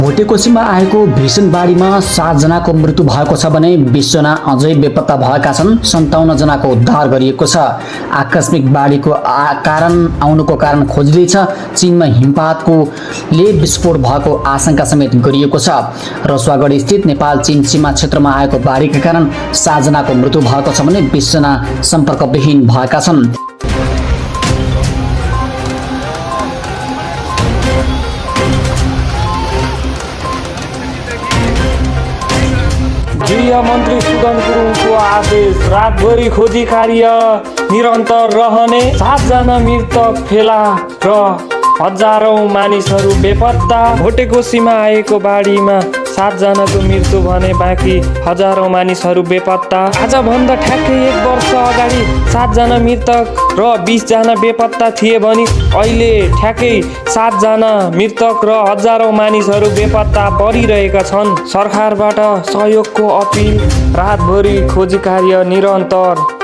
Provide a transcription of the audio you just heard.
भोटेकोसीमा आएको भीषण बाढीमा 7 जनाको मृत्यु भएको छ भने 20 जना अझै बेपत्ता भएका छन्। 57 जनाको उद्धार गरिएको छ। आकस्मिक बाढीको आउनुको कारण खोजिँदैछ। चीनमा हिमपातले विस्फोट भएको आशंका समेत गरिएको छ। रसुवागढ स्थित नेपाल चीन सीमा क्षेत्रमा आएको बाढीका कारण 7 जनाको मृत्यु भएको छ भने 20 जना सम्पर्कविहीन भएका छन्। गृहमन्त्री सुदन गुरुङको आदेश, रातभरि खोजी कार्य निरन्तर रहने। 7 जना मृतक फेला र हजारौं मानिसहरू बेपत्ता। भोटेकोसीमा आएको बाढीमा 7 जनाको मृत्यु भने बाँकी हजारौं मानिसहरू बेपत्ता। आजभन्दा ठ्याक्कै 1 वर्ष अगाडि 7 जना मृतक र 20 जना बेपत्ता थिए भने अहिले ठ्याक्कै 7 जना मृतक र हजारौं मानिसहरू बेपत्ता परिरहेका छन्। सरकारबाट सहयोगको अपिल, रातभरि खोजी कार्य निरन्तर।